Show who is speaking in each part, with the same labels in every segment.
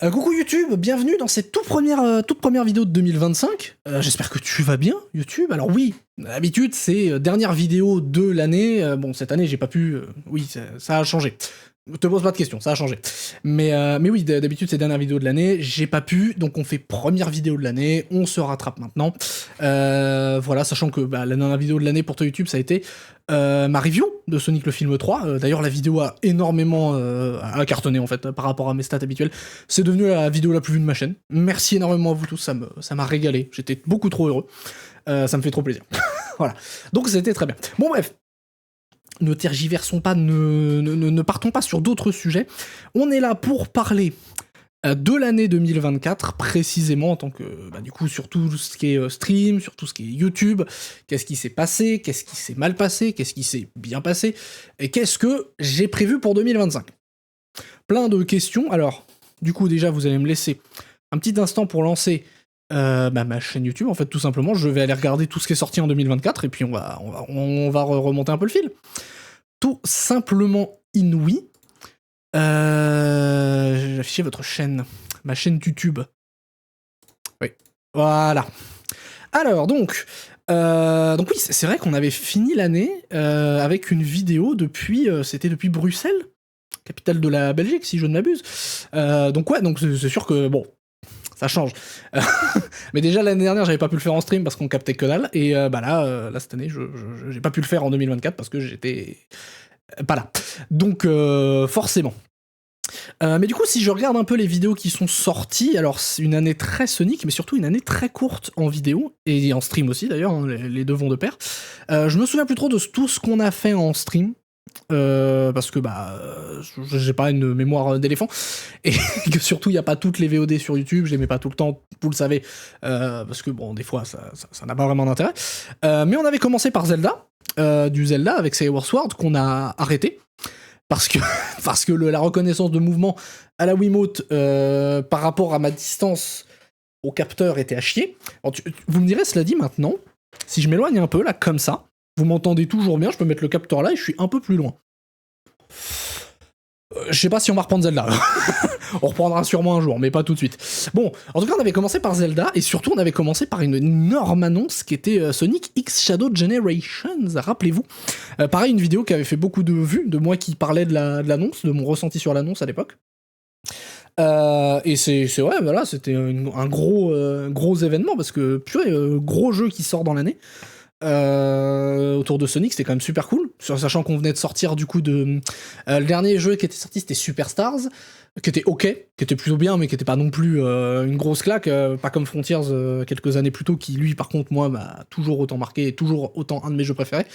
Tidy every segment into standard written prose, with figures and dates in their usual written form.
Speaker 1: Coucou YouTube, bienvenue dans cette toute première vidéo de 2025. J'espère que tu vas bien, YouTube. Alors oui, d'habitude, c'est dernière vidéo de l'année. Bon, cette année, j'ai pas pu... oui, ça a changé. Te pose pas de questions, ça a changé. Mais oui, d'habitude, c'est dernière vidéo de l'année. J'ai pas pu, donc on fait première vidéo de l'année. On se rattrape maintenant. Voilà, sachant que la dernière vidéo de l'année pour toi YouTube, ça a été ma review de Sonic le film 3. D'ailleurs, la vidéo a énormément a cartonné en fait par rapport à mes stats habituels. C'est devenu la vidéo la plus vue de ma chaîne. Merci énormément à vous tous, ça m'a régalé. J'étais beaucoup trop heureux. Ça me fait trop plaisir. Voilà. Donc c'était très bien. Bon bref. Ne tergiversons pas, ne partons pas sur d'autres sujets. On est là pour parler de l'année 2024, précisément en tant que, du coup, sur tout ce qui est stream, sur tout ce qui est YouTube, qu'est-ce qui s'est passé, qu'est-ce qui s'est mal passé, qu'est-ce qui s'est bien passé, et qu'est-ce que j'ai prévu pour 2025. Plein de questions. Alors, du coup, déjà, vous allez me laisser un petit instant pour lancer ma chaîne YouTube, en fait, tout simplement. Je vais aller regarder tout ce qui est sorti en 2024, et puis on va remonter un peu le fil. Tout simplement inouï. Affichez votre chaîne. Ma chaîne YouTube. Oui. Voilà. Alors, donc oui, c'est vrai qu'on avait fini l'année avec une vidéo depuis... c'était depuis Bruxelles, capitale de la Belgique, si je ne m'abuse. Donc c'est sûr que, bon, ça change. Mais déjà, l'année dernière, j'avais pas pu le faire en stream parce qu'on captait que dalle. Et là, cette année, j'ai pas pu le faire en 2024 parce que j'étais... pas là. Donc, forcément. Mais du coup, si je regarde un peu les vidéos qui sont sorties, alors c'est une année très Sonic, mais surtout une année très courte en vidéo, et en stream aussi d'ailleurs, hein, les deux vont de pair. Je me souviens plus trop de tout ce qu'on a fait en stream, parce que j'ai pas une mémoire d'éléphant, et que surtout il n'y a pas toutes les VOD sur YouTube, je les mets pas tout le temps, vous le savez, parce que bon, des fois ça n'a pas vraiment d'intérêt. Mais on avait commencé par Zelda, du Zelda avec Skyward Sword qu'on a arrêté. Parce que la reconnaissance de mouvement à la Wiimote par rapport à ma distance au capteur était à chier. Alors, vous me direz, cela dit maintenant, si je m'éloigne un peu là, comme ça, vous m'entendez toujours bien, je peux mettre le capteur là et je suis un peu plus loin. Je sais pas si on va reprendre Zelda. On reprendra sûrement un jour, mais pas tout de suite. Bon, en tout cas, on avait commencé par Zelda, et surtout, on avait commencé par une énorme annonce qui était Sonic X Shadow Generations, rappelez-vous. Pareil, une vidéo qui avait fait beaucoup de vues, de moi qui parlais de l'annonce, de mon ressenti sur l'annonce à l'époque. Et c'est ouais, voilà, c'était un gros événement, parce que, purée, gros jeu qui sort dans l'année. Autour de Sonic, c'était quand même super cool, sachant qu'on venait de sortir du coup de... le dernier jeu qui était sorti, c'était Superstars, qui était ok, qui était plutôt bien, mais qui était pas non plus une grosse claque, pas comme Frontiers quelques années plus tôt, qui lui par contre moi m'a toujours autant marqué, et toujours autant un de mes jeux préférés,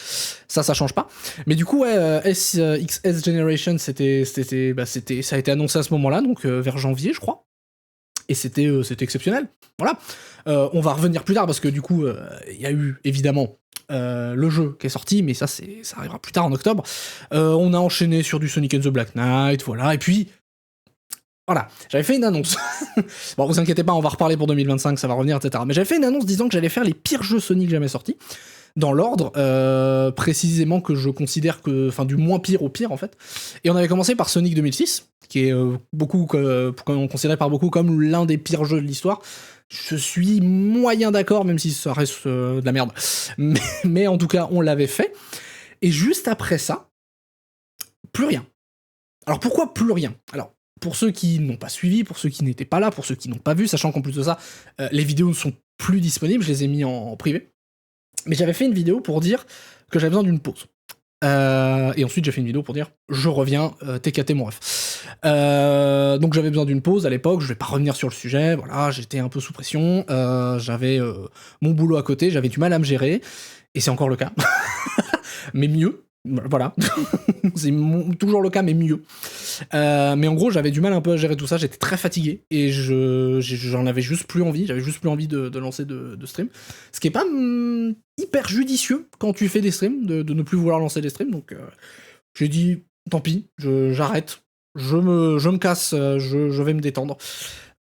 Speaker 1: ça change pas. Mais du coup ouais, XS Generation, ça a été annoncé à ce moment-là, donc vers janvier je crois, et c'était exceptionnel, voilà. On va revenir plus tard parce que du coup, il y a eu évidemment le jeu qui est sorti, mais ça arrivera plus tard en octobre. On a enchaîné sur du Sonic and the Black Knight, voilà, et puis voilà, j'avais fait une annonce. Bon, vous inquiétez pas, on va reparler pour 2025, ça va revenir, etc. Mais j'avais fait une annonce disant que j'allais faire les pires jeux Sonic jamais sortis, dans l'ordre, précisément que je considère que... Enfin, du moins pire au pire, en fait. Et on avait commencé par Sonic 2006, qui est considéré par beaucoup comme l'un des pires jeux de l'histoire. Je suis moyen d'accord, même si ça reste de la merde. Mais en tout cas, on l'avait fait. Et juste après ça, plus rien. Alors pourquoi plus rien ? Alors, pour ceux qui n'ont pas suivi, pour ceux qui n'étaient pas là, pour ceux qui n'ont pas vu, sachant qu'en plus de ça, les vidéos ne sont plus disponibles, je les ai mis en privé. Mais j'avais fait une vidéo pour dire que j'avais besoin d'une pause. Et ensuite, j'ai fait une vidéo pour dire je reviens, TKT mon ref. Donc j'avais besoin d'une pause à l'époque, je vais pas revenir sur le sujet, voilà, j'étais un peu sous pression, j'avais mon boulot à côté, j'avais du mal à me gérer, et c'est encore le cas. Mais mieux, voilà. C'est toujours le cas, mais mieux. Mais en gros, j'avais du mal un peu à gérer tout ça, j'étais très fatigué, et j'en avais juste plus envie, j'avais juste plus envie de lancer de stream. Ce qui est pas hyper judicieux quand tu fais des streams, de ne plus vouloir lancer des streams, donc j'ai dit, tant pis, j'arrête, je me casse, je vais me détendre,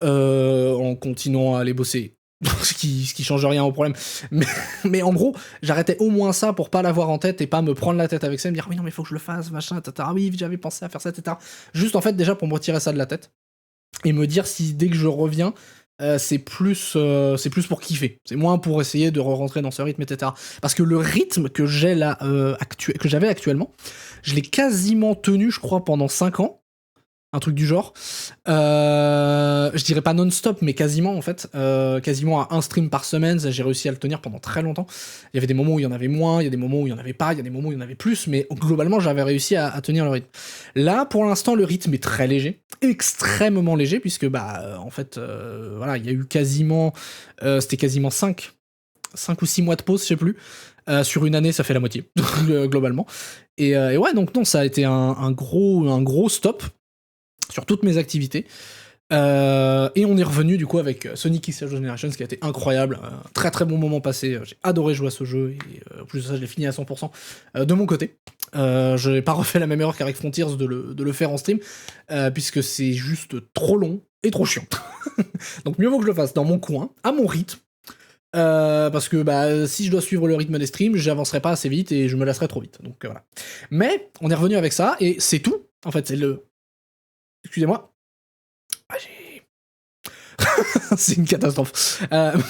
Speaker 1: en continuant à aller bosser. Ce qui change rien au problème, mais en gros j'arrêtais au moins ça pour pas l'avoir en tête et pas me prendre la tête avec ça et me dire oui non mais faut que je le fasse machin, etc. Oui j'avais pensé à faire ça, etc. Juste en fait déjà pour me retirer ça de la tête, et me dire si dès que je reviens, c'est plus pour kiffer. C'est moins pour essayer de re-rentrer dans ce rythme, etc. Parce que le rythme que j'ai là, que j'avais actuellement, je l'ai quasiment tenu, je crois, pendant 5 ans. Un truc du genre. Je dirais pas non-stop, mais quasiment en fait. Quasiment à un stream par semaine, j'ai réussi à le tenir pendant très longtemps. Il y avait des moments où il y en avait moins, il y a des moments où il y en avait pas, il y a des moments où il y en avait plus, mais globalement j'avais réussi à tenir le rythme. Là, pour l'instant, le rythme est très léger, extrêmement léger, puisque en fait, voilà, il y a eu quasiment, c'était quasiment 5 ou 6 mois de pause, je sais plus. Sur une année, ça fait la moitié, globalement. Et ouais, donc non, ça a été un gros stop sur toutes mes activités. Et on est revenu du coup avec Sonic X Shadow Generations, qui a été incroyable. Très très bon moment passé. J'ai adoré jouer à ce jeu, et en plus de ça, je l'ai fini à 100% de mon côté. Je n'ai pas refait la même erreur qu'avec Frontiers de le faire en stream, puisque c'est juste trop long et trop chiant. Donc mieux vaut que je le fasse dans mon coin, à mon rythme. Parce que si je dois suivre le rythme des streams, j'avancerai pas assez vite et je me lasserai trop vite. Donc voilà. Mais on est revenu avec ça, et c'est tout. En fait, c'est le... Excusez-moi. C'est une catastrophe.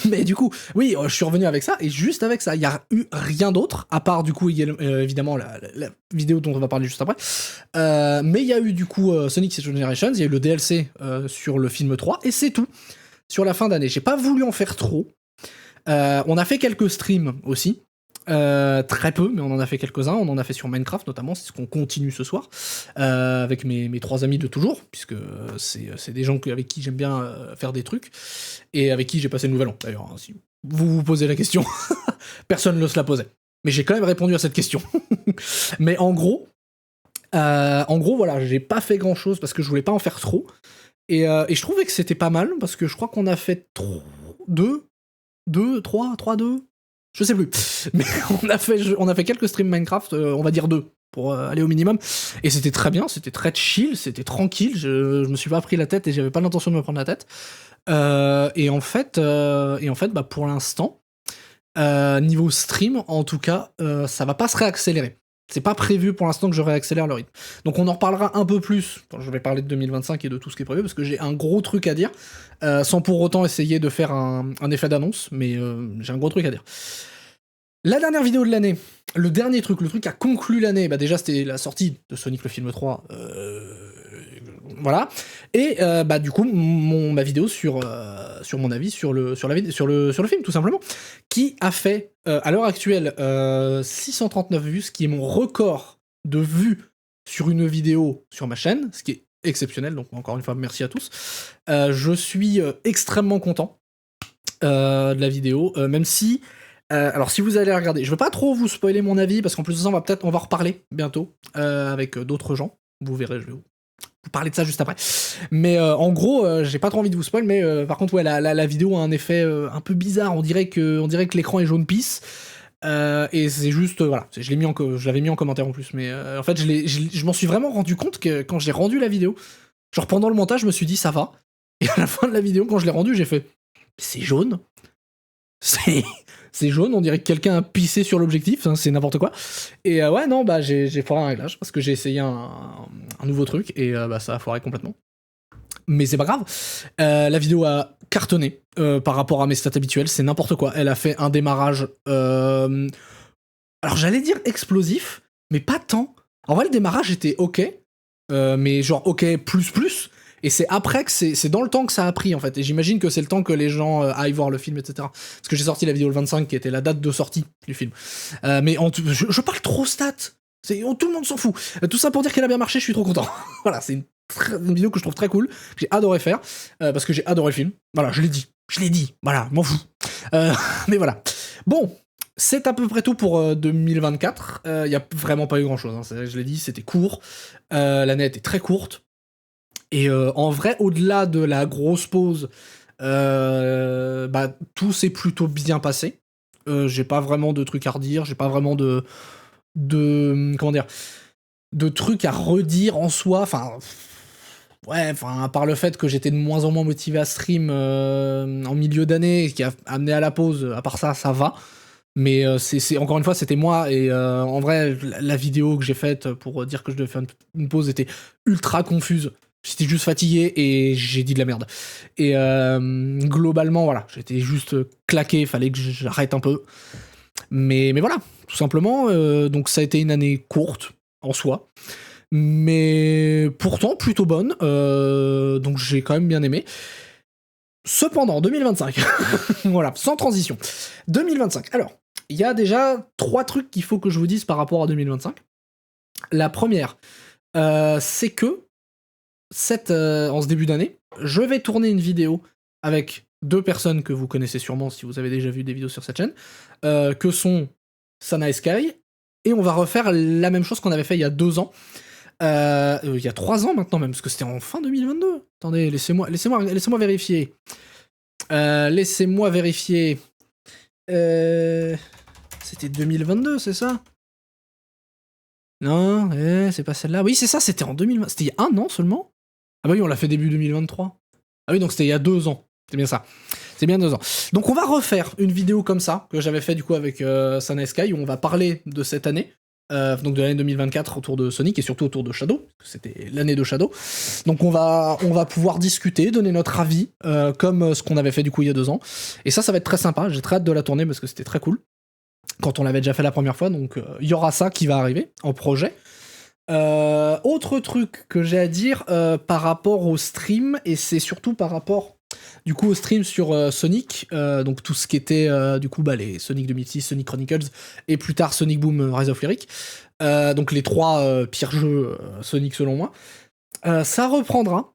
Speaker 1: Mais du coup, oui, je suis revenu avec ça, et juste avec ça, il n'y a eu rien d'autre, à part du coup, évidemment, la vidéo dont on va parler juste après. Mais il y a eu du coup Sonic Generations, il y a eu le DLC sur le film 3, et c'est tout. Sur la fin d'année, j'ai pas voulu en faire trop. On a fait quelques streams aussi. Très peu, mais on en a fait quelques-uns. On en a fait sur Minecraft notamment, c'est ce qu'on continue ce soir, avec mes 3 amis de toujours, puisque c'est des gens avec qui j'aime bien faire des trucs, et avec qui j'ai passé le nouvel an d'ailleurs, hein, si vous vous posez la question. Personne ne se la posait, mais j'ai quand même répondu à cette question. Mais en gros voilà, j'ai pas fait grand chose parce que je voulais pas en faire trop, et je trouvais que c'était pas mal, parce que je crois qu'on a fait 2, 3, 2, je sais plus, mais on a fait quelques streams Minecraft, on va dire 2, pour aller au minimum, et c'était très bien, c'était très chill, c'était tranquille, je me suis pas pris la tête et j'avais pas l'intention de me prendre la tête, et en fait, pour l'instant, niveau stream, en tout cas, ça va pas se réaccélérer. C'est pas prévu pour l'instant que je réaccélère le rythme. Donc on en reparlera un peu plus quand je vais parler de 2025 et de tout ce qui est prévu, parce que j'ai un gros truc à dire, sans pour autant essayer de faire un effet d'annonce, mais j'ai un gros truc à dire. La dernière vidéo de l'année, le dernier truc, le truc qui a conclu l'année, déjà c'était la sortie de Sonic le film 3, voilà, et du coup ma vidéo sur mon avis sur le film, tout simplement, qui a fait à l'heure actuelle 639 vues, ce qui est mon record de vues sur une vidéo sur ma chaîne, ce qui est exceptionnel, donc encore une fois merci à tous. Je suis extrêmement content de la vidéo, même si alors si vous allez regarder, je veux pas trop vous spoiler mon avis, parce qu'en plus de ça on va reparler bientôt avec d'autres gens, vous verrez, je vais vous parler de ça juste après. Mais en gros, j'ai pas trop envie de vous spoil, mais par contre ouais, la vidéo a un effet un peu bizarre, on dirait que l'écran est jaune pisse. Et c'est juste, voilà, je l'avais mis en commentaire en plus, mais en fait je m'en suis vraiment rendu compte que quand j'ai rendu la vidéo, genre pendant le montage je me suis dit ça va, et à la fin de la vidéo quand je l'ai rendu j'ai fait c'est jaune, c'est jaune, on dirait que quelqu'un a pissé sur l'objectif, hein, c'est n'importe quoi. Et ouais, non, j'ai foiré un réglage, parce que j'ai essayé un nouveau truc, et ça a foiré complètement. Mais c'est pas grave, la vidéo a cartonné par rapport à mes stats habituelles, c'est n'importe quoi. Elle a fait un démarrage, alors j'allais dire explosif, mais pas tant. En vrai, le démarrage était ok, mais genre ok plus, et c'est après que c'est dans le temps que ça a pris en fait, et j'imagine que c'est le temps que les gens aillent voir le film, etc. Parce que j'ai sorti la vidéo le 25 qui était la date de sortie du film. Mais je parle trop stats, tout le monde s'en fout. Tout ça pour dire qu'elle a bien marché, je suis trop content. Voilà, c'est une vidéo que je trouve très cool, que j'ai adoré faire, parce que j'ai adoré le film. Voilà, je l'ai dit, voilà, m'en fous. Mais voilà. Bon, c'est à peu près tout pour 2024. Y a vraiment pas eu grand chose, hein. Je l'ai dit, c'était court. L'année était très courte. Et en vrai, au-delà de la grosse pause, tout s'est plutôt bien passé. J'ai pas vraiment de trucs à redire, j'ai pas vraiment de comment dire, de trucs à redire en soi. Enfin, à part le fait que j'étais de moins en moins motivé à stream en milieu d'année, ce qui a amené à la pause. À part ça, ça va. Mais c'est encore une fois, c'était moi, et en vrai, la vidéo que j'ai faite pour dire que je devais faire une pause était ultra confuse. J'étais juste fatigué et j'ai dit de la merde. Et globalement, voilà, j'étais juste claqué, fallait que j'arrête un peu. Mais voilà, tout simplement. Donc ça a été une année courte en soi, mais pourtant plutôt bonne. Donc j'ai quand même bien aimé. Cependant, 2025, voilà, sans transition. 2025, alors, il y a déjà 3 trucs qu'il faut que je vous dise par rapport à 2025. La première, c'est que en ce début d'année, je vais tourner une vidéo avec 2 personnes que vous connaissez sûrement si vous avez déjà vu des vidéos sur cette chaîne, que sont Sana et Sky, et on va refaire la même chose qu'on avait fait il y a 2 ans. Il y a 3 ans maintenant même, parce que c'était en fin 2022. Attendez, laissez-moi vérifier. Laissez-moi vérifier. C'était 2022, c'est ça? Non, c'est pas celle-là. Oui, c'est ça, c'était en 2020. C'était il y a 1 an seulement? Ah bah oui, on l'a fait début 2023. Ah oui, donc c'était il y a 2 ans. C'est bien ça. C'est bien 2 ans. Donc on va refaire une vidéo comme ça, que j'avais fait du coup avec Sana et Sky, où on va parler de cette année. Donc de l'année 2024 autour de Sonic et surtout autour de Shadow, c'était l'année de Shadow. Donc on va pouvoir discuter, donner notre avis, comme ce qu'on avait fait du coup il y a 2 ans. Et ça va être très sympa, j'ai très hâte de la tourner parce que c'était très cool, quand on l'avait déjà fait la première fois, donc il y aura ça qui va arriver en projet. Autre truc que j'ai à dire par rapport au stream, et c'est surtout par rapport du coup au stream sur Sonic, donc tout ce qui était du coup les Sonic 2006, Sonic Chronicles et plus tard Sonic Boom Rise of Lyric, donc les 3 pires jeux Sonic selon moi. Ça reprendra,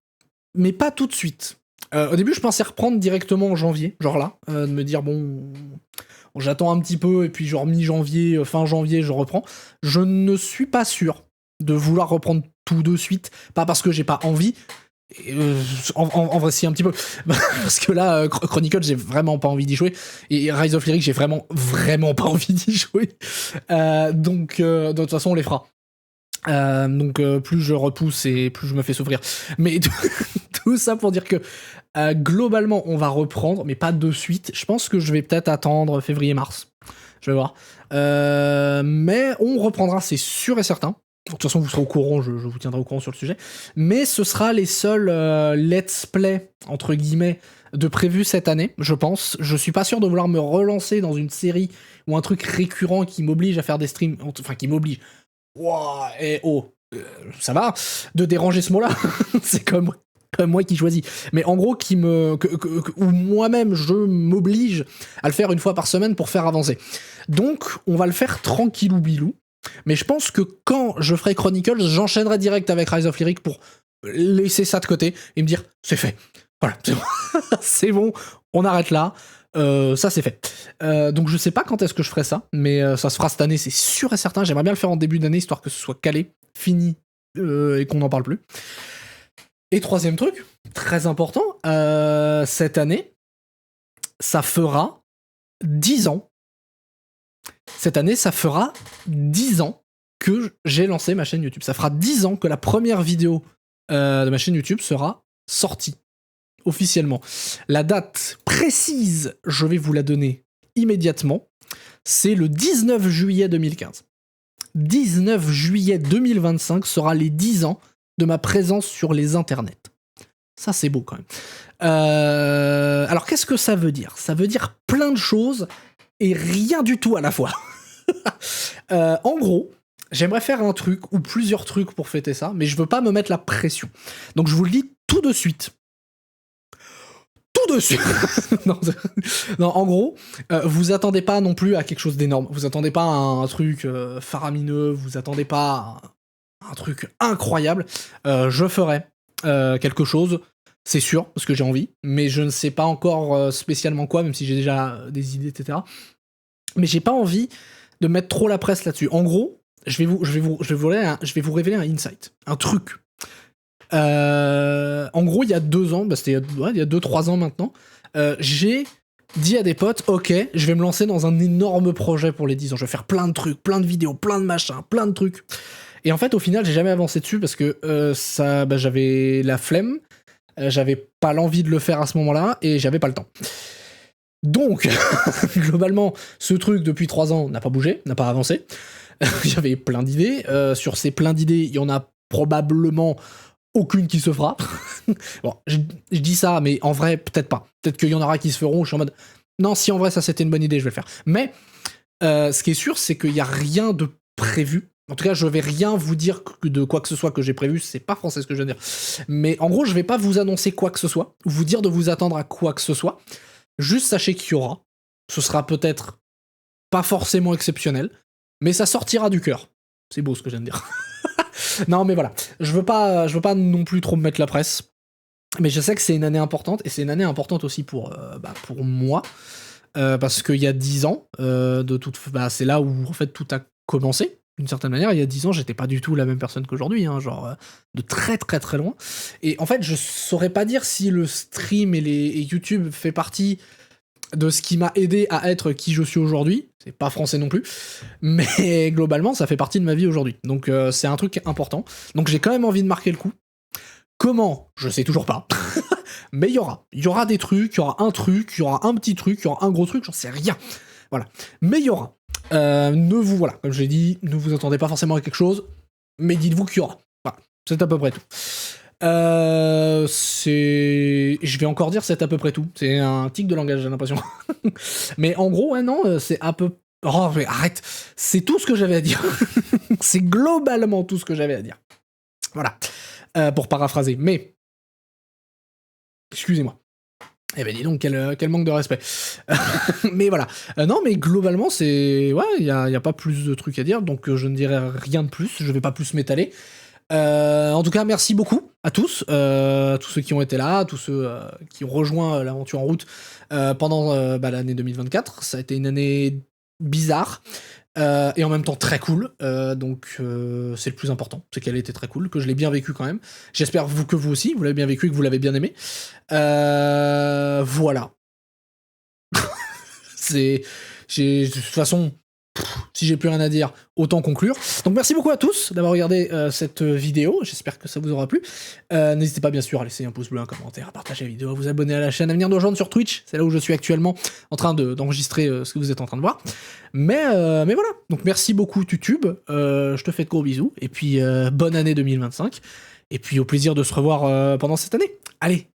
Speaker 1: mais pas tout de suite. Au début je pensais reprendre directement en janvier, genre là, de me dire bon, j'attends un petit peu et puis genre mi-janvier, fin janvier je reprends. Je ne suis pas sûr de vouloir reprendre tout de suite, pas parce que j'ai pas envie, en vrai si un petit peu, parce que là Chronicles j'ai vraiment pas envie d'y jouer, et Rise of Lyric j'ai vraiment pas envie d'y jouer, donc de toute façon on les fera. Donc plus je repousse et plus je me fais souffrir, mais tout ça pour dire que globalement on va reprendre, mais pas de suite. Je pense que je vais peut-être attendre février-mars, je vais voir, mais on reprendra, c'est sûr et certain. De toute façon, vous serez au courant, je vous tiendrai au courant sur le sujet. Mais ce sera les seuls let's play, entre guillemets, de prévus cette année, je pense. Je suis pas sûr de vouloir me relancer dans une série ou un truc récurrent qui m'oblige à faire des streams. Enfin, qui m'oblige. Wouah, ça va de déranger ce mot-là. C'est comme moi qui choisis. Mais en gros, où moi-même, je m'oblige à le faire une fois par semaine pour faire avancer. Donc, on va le faire tranquillou bilou. Mais je pense que quand je ferai Chronicles, j'enchaînerai direct avec Rise of Lyric pour laisser ça de côté et me dire c'est fait. Voilà, c'est bon, c'est bon, on arrête là. Ça c'est fait. Donc je sais pas quand est-ce que je ferai ça, mais ça se fera cette année, c'est sûr et certain. J'aimerais bien le faire en début d'année histoire que ce soit calé, fini et qu'on n'en parle plus. Et 3e truc, très important, cette année, ça fera 10 ans. Cette année, ça fera 10 ans que j'ai lancé ma chaîne YouTube. Ça fera 10 ans que la première vidéo de ma chaîne YouTube sera sortie, officiellement. La date précise, je vais vous la donner immédiatement. C'est le 19 juillet 2015. 19 juillet 2025 sera les 10 ans de ma présence sur les internets. Ça, c'est beau quand même. Alors, qu'est-ce que ça veut dire? Ça veut dire plein de choses et rien du tout à la fois. En gros, j'aimerais faire un truc ou plusieurs trucs pour fêter ça, mais je veux pas me mettre la pression. Donc je vous le dis tout de suite. Tout de suite. non, en gros, vous attendez pas non plus à quelque chose d'énorme. Vous attendez pas à un truc faramineux, vous attendez pas à un truc incroyable. Je ferai quelque chose, c'est sûr, parce que j'ai envie, mais je ne sais pas encore spécialement quoi, même si j'ai déjà des idées, etc. Mais j'ai pas envie de mettre trop la presse là-dessus. En gros, je vais vous révéler un insight, un truc. En gros, il y a 2 ans, c'était il y a 2-3 ans maintenant, j'ai dit à des potes, ok, je vais me lancer dans un énorme projet pour les 10 ans. Je vais faire plein de trucs, plein de vidéos, plein de machins, plein de trucs. Et en fait, au final, j'ai jamais avancé dessus parce que j'avais la flemme, j'avais pas l'envie de le faire à ce moment-là et j'avais pas le temps. Donc, globalement, ce truc depuis 3 ans n'a pas bougé, n'a pas avancé. J'avais plein d'idées. Sur ces plein d'idées, il y en a probablement aucune qui se fera. Bon, je dis ça, mais en vrai, peut-être pas. Peut-être qu'il y en aura qui se feront, je suis en mode, non, si en vrai ça c'était une bonne idée, je vais le faire. Mais, ce qui est sûr, c'est qu'il y a rien de prévu. En tout cas, je vais rien vous dire de quoi que ce soit que j'ai prévu, c'est pas français ce que je veux dire. Mais en gros, je vais pas vous annoncer quoi que ce soit, ou vous dire de vous attendre à quoi que ce soit. Juste sachez qu'il y aura. Ce sera peut-être pas forcément exceptionnel, mais ça sortira du cœur. C'est beau ce que je viens de dire. Non, mais voilà. Je veux pas non plus trop me mettre la presse. Mais je sais que c'est une année importante, et c'est une année importante aussi pour moi. Parce qu'il y a 10 ans, c'est là où en fait tout a commencé. D'une certaine manière, il y a 10 ans, j'étais pas du tout la même personne qu'aujourd'hui, hein, genre de très très très loin. Et en fait, je saurais pas dire si le stream et YouTube fait partie de ce qui m'a aidé à être qui je suis aujourd'hui. C'est pas français non plus, mais globalement, ça fait partie de ma vie aujourd'hui. Donc c'est un truc important. Donc j'ai quand même envie de marquer le coup. Comment? Je sais toujours pas. Mais il y aura des trucs, il y aura un truc, il y aura un petit truc, il y aura un gros truc, j'en sais rien. Voilà. Mais il y aura. Voilà, comme je l'ai dit, ne vous attendez pas forcément à quelque chose, mais dites-vous qu'il y aura. Voilà, c'est à peu près tout. Je vais encore dire c'est à peu près tout. C'est un tic de langage, j'ai l'impression. Mais en gros, ouais, non, c'est à peu... Oh, mais arrête. C'est tout ce que j'avais à dire. C'est globalement tout ce que j'avais à dire. Voilà. Pour paraphraser. Mais... Excusez-moi. Eh ben dis donc, quel manque de respect. Mais voilà. Non, mais globalement, c'est... Ouais, il y a pas plus de trucs à dire, donc je ne dirai rien de plus. Je vais pas plus m'étaler. En tout cas, merci beaucoup à tous ceux qui ont été là, tous ceux qui ont rejoint l'aventure en route pendant l'année 2024. Ça a été une année bizarre et en même temps très cool. Donc c'est le plus important, c'est qu'elle était très cool, que je l'ai bien vécu quand même. J'espère que vous aussi, vous l'avez bien vécu et que vous l'avez bien aimé. Voilà. De toute façon... Si j'ai plus rien à dire, autant conclure. Donc merci beaucoup à tous d'avoir regardé cette vidéo, j'espère que ça vous aura plu. N'hésitez pas bien sûr à laisser un pouce bleu, un commentaire, à partager la vidéo, à vous abonner à la chaîne, à venir nous rejoindre sur Twitch, c'est là où je suis actuellement en train d'enregistrer ce que vous êtes en train de voir. Mais voilà, donc merci beaucoup YouTube, je te fais de gros bisous, et puis bonne année 2025, et puis au plaisir de se revoir pendant cette année. Allez,